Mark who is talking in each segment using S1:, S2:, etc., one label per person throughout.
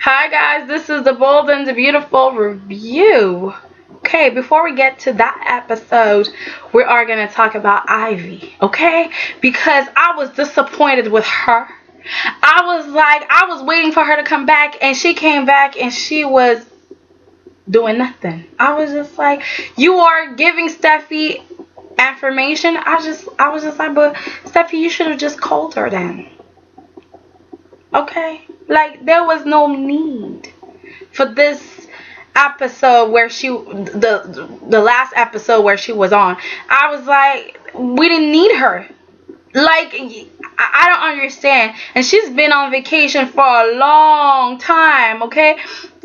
S1: Hi guys, this is the Bold and the Beautiful review. Okay, before we get to that episode, we are going to talk about Ivy, okay? Because I was disappointed with her. I was waiting for her to come back, and she came back and she was doing nothing. I was just like, you are giving Steffy affirmation. I was just like, but Steffy, you should have just called her then. Okay? Like, there was no need for this episode where the last episode where she was on. I was like, we didn't need her. Like, I don't understand. And she's been on vacation for a long time, okay?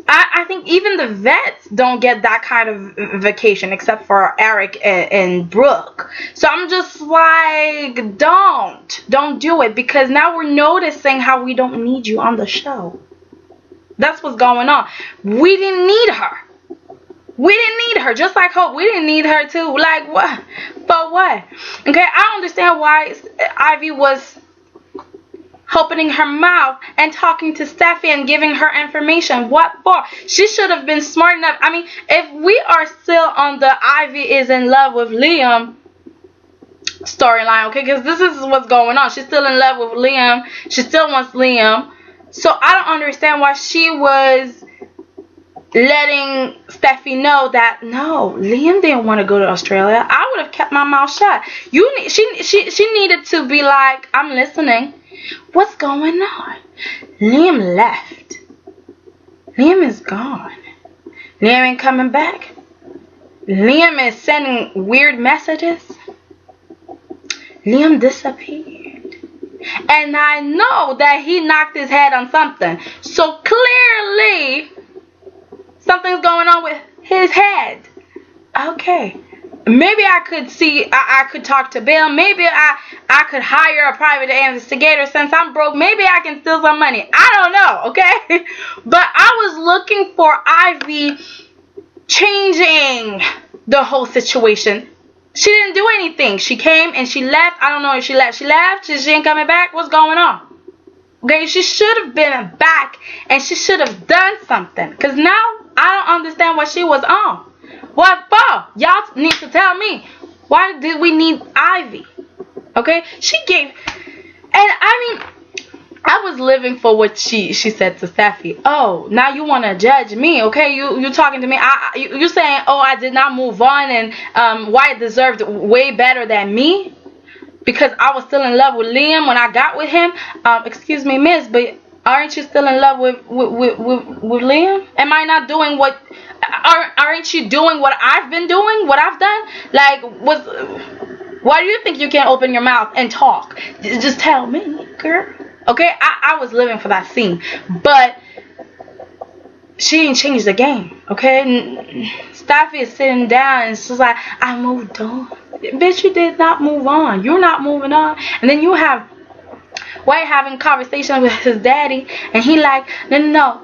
S1: I think even the vets don't get that kind of vacation except for Eric and Brooke. So I'm just like, don't do it, because now we're noticing how we don't need you on the show. That's what's going on. We didn't need her. We didn't need her. Just like Hope, we didn't need her too. Like, what? For what? Okay, I don't understand why Ivy was opening her mouth and talking to Steffy and giving her information. What for? She should have been smart enough. I mean, if we are still on the Ivy is in love with Liam storyline, okay, because this is what's going on. She's still in love with Liam. She still wants Liam. So I don't understand why she was letting Steffy know that no, Liam didn't want to go to Australia. I would have kept my mouth shut. She needed to be like, I'm listening. What's going on? Liam left. Liam is gone. Liam ain't coming back. Liam is sending weird messages. Liam disappeared. And I know that he knocked his head on something. So clearly, something's going on with his head. Okay. Maybe I could I could talk to Bill. Maybe I could hire a private investigator. Since I'm broke, maybe I can steal some money. I don't know, okay? But I was looking for Ivy changing the whole situation. She didn't do anything. She came and she left. I don't know if she left. She left. She ain't coming back. What's going on? Okay, she should have been back and she should have done something. Because now I don't understand what she was on. What for? Y'all need to tell me. Why did we need Ivy? Okay? She gave... And I mean, I was living for what she said to Steffy. Oh, now you want to judge me, okay? You talking to me. You saying, oh, I did not move on and Wyatt deserved way better than me because I was still in love with Liam when I got with him. Excuse me, miss, but aren't you still in love with Liam? Am I not doing what... Aren't you doing what I've been doing? What I've done? Like, why do you think you can't open your mouth and talk? Just tell me, girl. Okay, I was living for that scene, but she didn't change the game. Okay, Steffy is sitting down and she's like, I moved on. Bitch, you did not move on. You're not moving on. And then you have Wyatt having conversation with his daddy, and he like, no.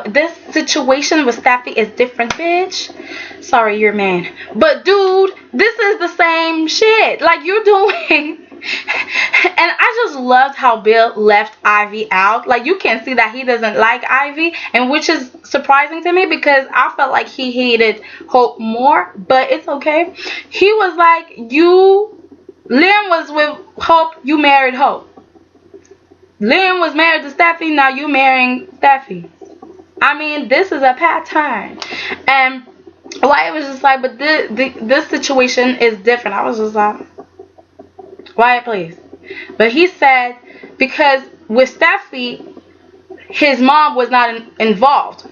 S1: This situation with Steffy is different, bitch. Sorry, you're man. But dude, this is the same shit. Like you're doing. And I just loved how Bill left Ivy out. Like you can see that he doesn't like Ivy, and which is surprising to me because I felt like he hated Hope more. But it's okay. He was like, Liam was with Hope, you married Hope. Liam was married to Steffy, now you marrying Steffy. I mean, this is a pattern. And Wyatt was just like, but this situation is different. I was just like, Wyatt, please. But he said, because with Steffy, his mom was not involved.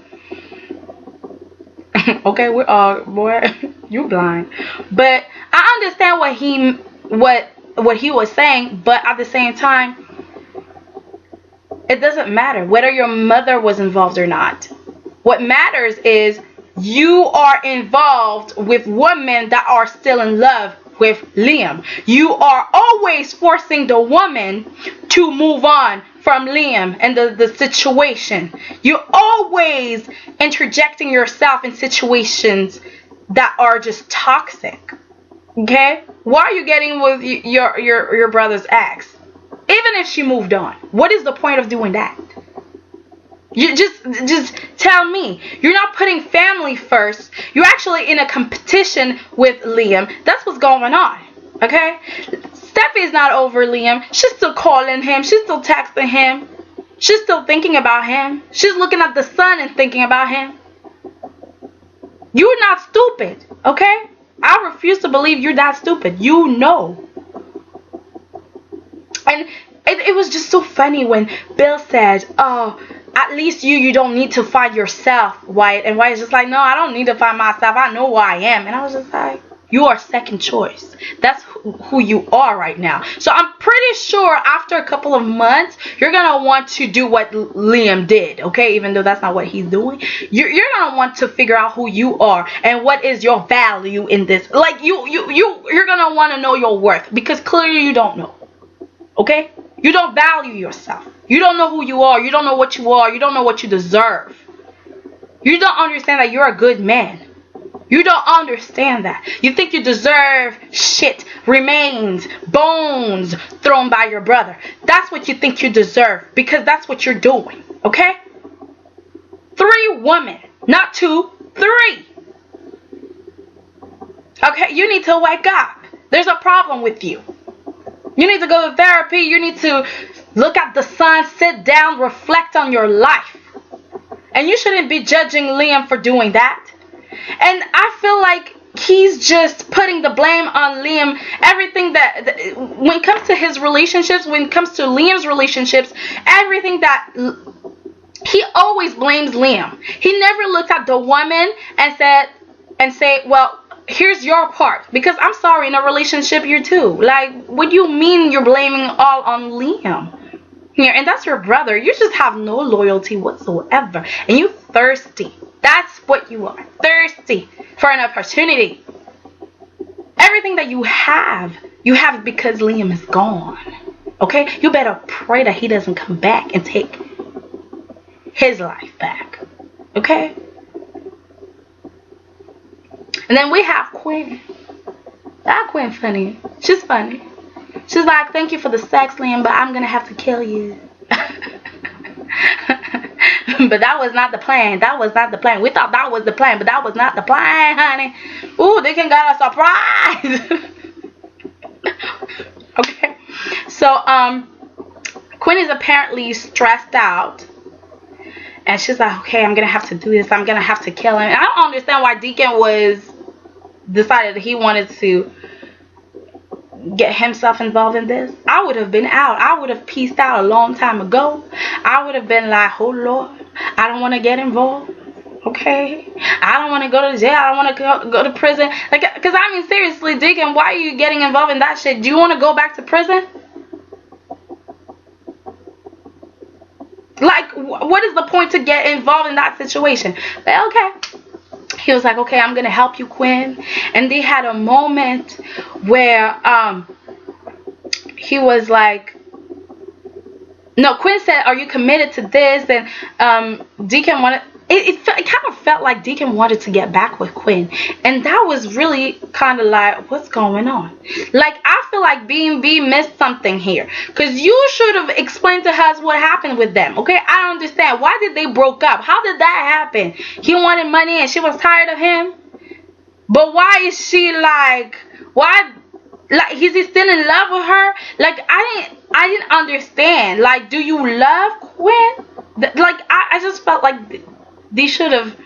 S1: Okay, we're all, boy, you blind. But I understand what he was saying, but at the same time, it doesn't matter whether your mother was involved or not. What matters is you are involved with women that are still in love with Liam. You are always forcing the woman to move on from Liam and the situation. You're always interjecting yourself in situations that are just toxic. Okay? Why are you getting with your brother's ex? Even if she moved on, what is the point of doing that? You just tell me. You're not putting family first. You're actually in a competition with Liam. That's what's going on. Okay? Steffy is not over Liam. She's still calling him. She's still texting him. She's still thinking about him. She's looking at the sun and thinking about him. You're not stupid. Okay? I refuse to believe you're that stupid. You know. And it was just so funny when Bill said, oh, at least you don't need to find yourself, Wyatt. And Wyatt's just like, no, I don't need to find myself. I know who I am. And I was just like, you are second choice. That's who you are right now. So I'm pretty sure after a couple of months, you're going to want to do what Liam did, okay? Even though that's not what he's doing. You're going to want to figure out who you are and what is your value in this. Like, you're going to want to know your worth because clearly you don't know, okay? You don't value yourself. You don't know who you are. You don't know what you are. You don't know what you deserve. You don't understand that you're a good man. You don't understand that. You think you deserve shit, remains, bones thrown by your brother. That's what you think you deserve because that's what you're doing. Okay? 3 women. Not 2, 3. Okay? You need to wake up. There's a problem with you. You need to go to therapy. You need to look at the sun, sit down, reflect on your life. And you shouldn't be judging Liam for doing that. And I feel like he's just putting the blame on Liam. Everything that when it comes to his relationships, when it comes to Liam's relationships, everything that he always blames Liam. He never looked at the woman and say, well, here's your part. Because I'm sorry, in a relationship, you're too. Like, what do you mean you're blaming all on Liam? Here, and that's your brother. You just have no loyalty whatsoever. And you thirsty. That's what you are. Thirsty for an opportunity. Everything that you have because Liam is gone. Okay? You better pray that he doesn't come back and take his life back. Okay? And then we have Quinn. That Quinn funny. She's funny. She's like, thank you for the sex, Liam, but I'm going to have to kill you. But that was not the plan. That was not the plan. We thought that was the plan, but that was not the plan, honey. Ooh, they can got a surprise. Okay. So, Quinn is apparently stressed out. And she's like, okay, I'm going to have to do this. I'm going to have to kill him. And I don't understand why Deacon decided that he wanted to get himself involved in this. I would have been out. I would have peaced out a long time ago. I would have been like, oh Lord, I don't want to get involved. Okay, I don't want to go to jail. I don't want to go to prison. Like, because I mean, seriously, Deacon, why are you getting involved in that shit? Do you want to go back to prison? Like, what is the point to get involved in that situation? But okay. He was like, okay, I'm going to help you, Quinn. And they had a moment where he was like, no, Quinn said, are you committed to this? And Deacon wanted, it kind of felt like Deacon wanted to get back with Quinn. And that was really kind of like, what's going on? Like, I feel like B&B missed something here. Because you should have explained to us what happened with them. Okay, I don't understand. Why did they broke up? How did that happen? He wanted money and she was tired of him? But why is she like, like, is he still in love with her? Like, I didn't understand. Like, do you love Quinn? Like, I just felt like they should have.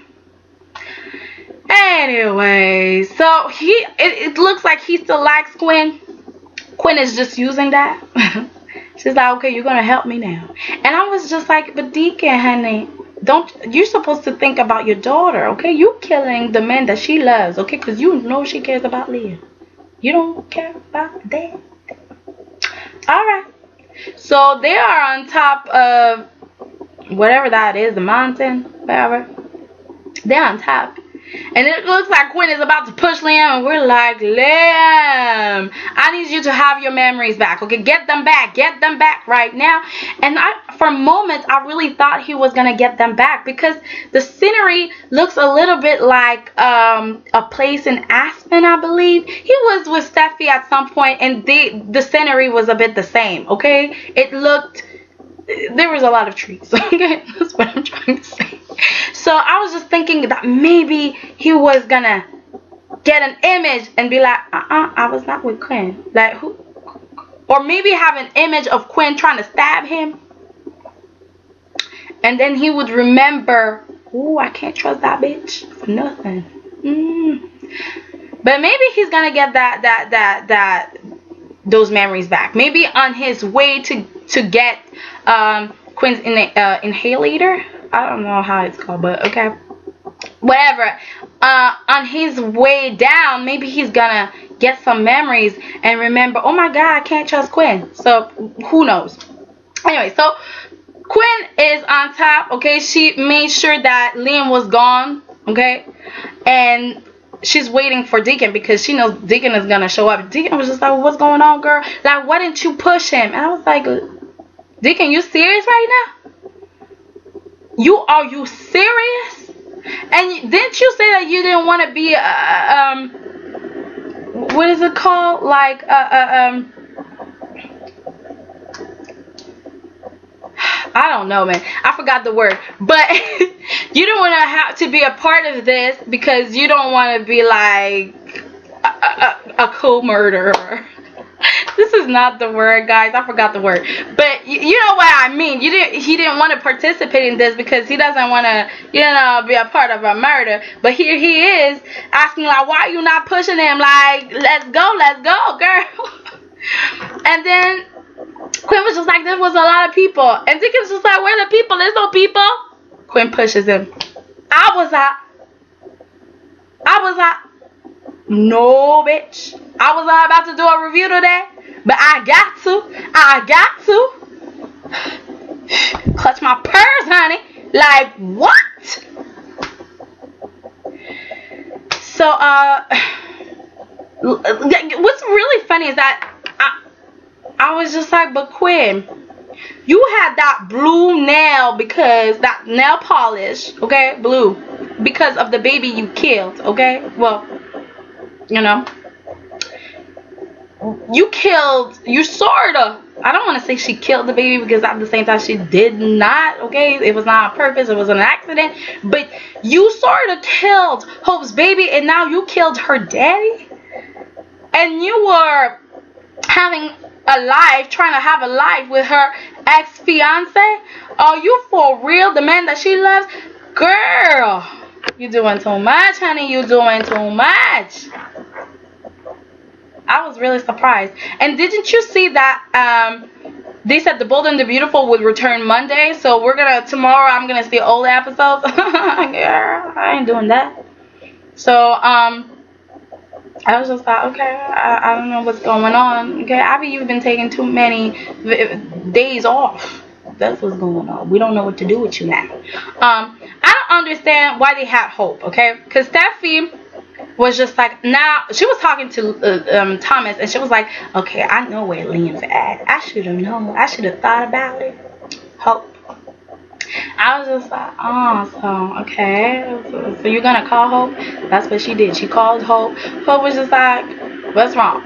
S1: Anyway, so it looks like he still likes Quinn. Quinn is just using that. She's like, okay, you're gonna help me now. And I was just like, but Deacon, honey, you're supposed to think about your daughter, okay? You killing the man that she loves, okay? Because you know she cares about Leah. You don't care about that. Alright. So they are on top of whatever that is, the mountain, whatever. They're on top. And it looks like Quinn is about to push Liam, and we're like, Liam, I need you to have your memories back, okay? Get them back right now. And for moments, I really thought he was gonna get them back because the scenery looks a little bit like a place in Aspen, I believe. He was with Steffy at some point, and the scenery was a bit the same, okay? It looked there was a lot of trees. Okay, that's what I'm trying to say. So I was just thinking that maybe he was gonna get an image and be like, I was not with Quinn. Like who? Or maybe have an image of Quinn trying to stab him. And then he would remember, ooh, I can't trust that bitch for nothing. But maybe he's gonna get those memories back. Maybe on his way to get Quinn's inhalator. I don't know how it's called, but okay. Whatever. On his way down, maybe he's gonna get some memories and remember, oh my god, I can't trust Quinn. So who knows? Anyway, so Quinn is on top. Okay, she made sure that Liam was gone. Okay, and she's waiting for Deacon because she knows Deacon is gonna show up. Deacon was just like, what's going on, girl? Like, why didn't you push him? And I was like, Deacon, you serious right now? Are you serious? And didn't you say that you didn't want to be what is it called? Like I don't know, man. I forgot the word. But you don't want to have to be a part of this because you don't want to be like a co-murderer. This is not the word, guys. I forgot the word. But you know what I mean. He didn't want to participate in this because he doesn't want to, be a part of a murder. But here he is asking, like, why are you not pushing him? Like, let's go, girl. And then Quinn was just like, there was a lot of people. And Deacon's just like, where are the people? There's no people. Quinn pushes him. I was like, no, bitch. I was not about to do a review today, but I got to. Clutch my purse, honey. Like, what? So, what's really funny is that I was just like, but Quinn, you had that blue nail because that nail polish, okay, blue, because of the baby you killed, okay? Well, you sorta, I don't want to say she killed the baby because at the same time she did not, okay? It was not on purpose, it was an accident, but you sorta killed Hope's baby and now you killed her daddy? And you were trying to have a life with her ex-fiance? Are you for real? The man that she loves? Girl, you're doing too much, honey. You're doing too much. I was really surprised. And didn't you see that they said The Bold and the Beautiful would return Monday? So tomorrow I'm gonna see old episodes. Girl, I ain't doing that. So I was just like, okay, I don't know what's going on. Okay, Abby, you've been taking too many days off. That's what's going on. We don't know what to do with you now. I don't understand why they had Hope, okay? Because Steffy was just like, now, she was talking to Thomas, and she was like, okay, I know where Liam's at. I should have known. I should have thought about it. Hope. I was just like, oh, so, okay. So you're going to call Hope? That's what she did. She called Hope. Hope was just like, what's wrong?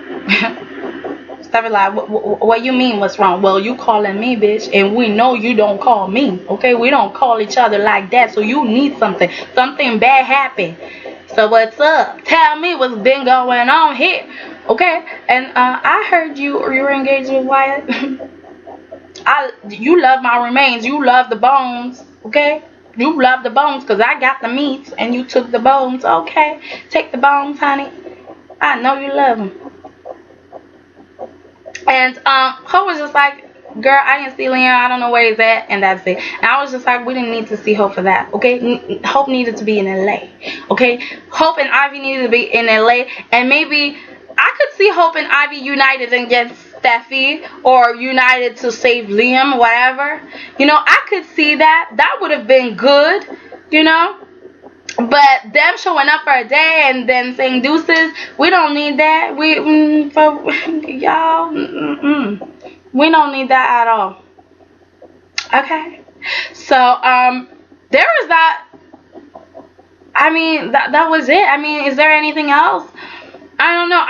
S1: Steffy like, what you mean what's wrong? Well, you calling me, bitch, and we know you don't call me, okay? We don't call each other like that, so you need something. Something bad happened. So what's up? Tell me what's been going on here, okay? And I heard you were engaged with Wyatt. You love my remains. You love the bones, okay? You love the bones because I got the meats and you took the bones. Okay, take the bones, honey. I know you love them. And Hope was just like, girl, I didn't see Liam. I don't know where he's at, and that's it. And I was just like, we didn't need to see Hope for that, okay? Hope needed to be in LA, okay? Hope and Ivy needed to be in LA, and maybe I could see Hope and Ivy united against Steffy or united to save Liam, whatever. I could see that. That would have been good, But them showing up for a day and then saying deuces, we don't need that. Y'all, we don't need that at all. Okay. So there was that. I mean, that was it. I mean, is there anything else? I don't know.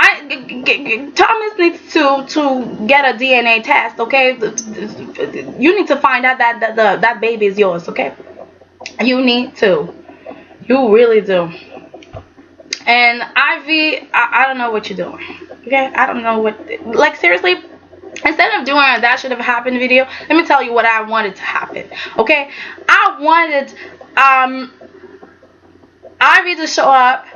S1: Thomas needs to get a DNA test, okay? You need to find out that baby is yours, okay? You need to. You really do. And Ivy, I don't know what you're doing, okay? I don't know what, like, seriously, instead of doing a that should have happened video, let me tell you what I wanted to happen, okay? I wanted Ivy to show up,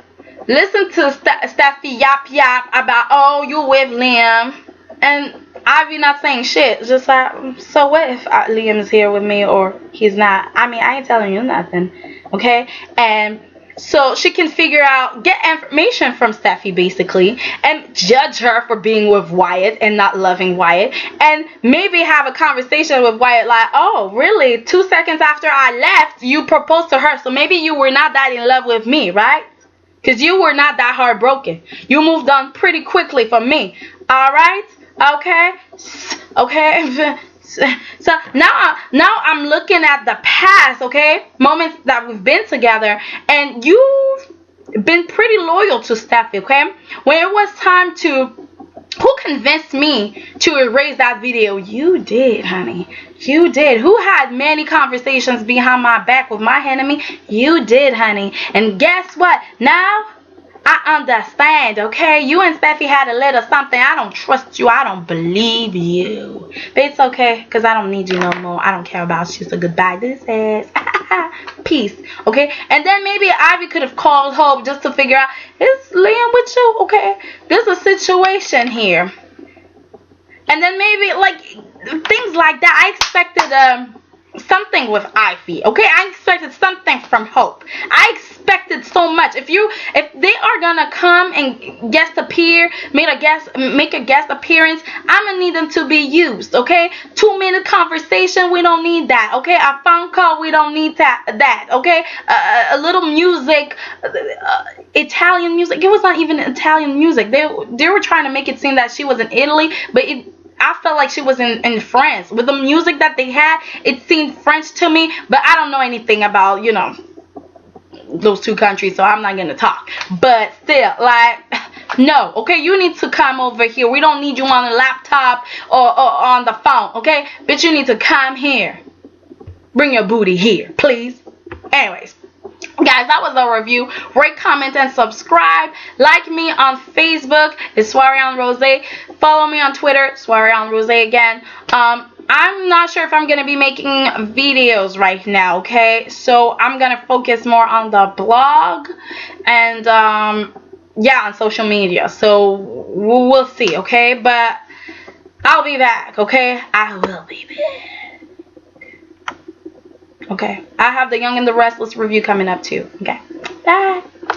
S1: listen to Steffy yap about, oh, you with Liam, and Ivy not saying shit, just like, so what if Liam is here with me or he's not? I mean, I ain't telling you nothing, okay? And so she can figure out, get information from Steffy basically, and judge her for being with Wyatt and not loving Wyatt, and maybe have a conversation with Wyatt like, oh, really? 2 seconds after I left, you proposed to her, so maybe you were not that in love with me, right? Because you were not that heartbroken. You moved on pretty quickly from me, alright? Okay? Okay? So now I'm looking at the past, okay? Moments that we've been together, and you've been pretty loyal to Steffy, okay? When it was time to, who convinced me to erase that video? You did, honey. You did. Who had many conversations behind my back with my enemy? You did, honey. And guess what? Now I understand, okay? You and Steffy had a little something. I don't trust you. I don't believe you. But it's okay, because I don't need you no more. I don't care about you. So goodbye. This is peace, okay? And then maybe Ivy could have called Hope just to figure out, is Liam with you? Okay, there's a situation here. And then maybe, like, things like that. I expected something with Ivy, okay? I expected something from Hope. I expected so much. If they are gonna come and make a guest appearance, I'm gonna need them to be used, okay? 2-minute conversation, we don't need that, okay? A phone call, we don't need that, okay? A little music, Italian music. It was not even Italian music. They were trying to make it seem that she was in Italy, but I felt like she was in France. With the music that they had, it seemed French to me, but I don't know anything about, you know, those two countries, so I'm not going to talk. But still, like, no, okay? You need to come over here. We don't need you on the laptop or on the phone, okay? But you need to come here. Bring your booty here, please. Anyways. Guys, that was a review. Rate, comment, and subscribe. Like me on Facebook. It's Soiree on Rose. Follow me on Twitter. Soiree on Rose again. I'm not sure if I'm going to be making videos right now, okay? So I'm going to focus more on the blog and, yeah, on social media. So we'll see, okay? But I'll be back, okay? I will be back. Okay, I have the Young and the Restless review coming up too. Okay, bye.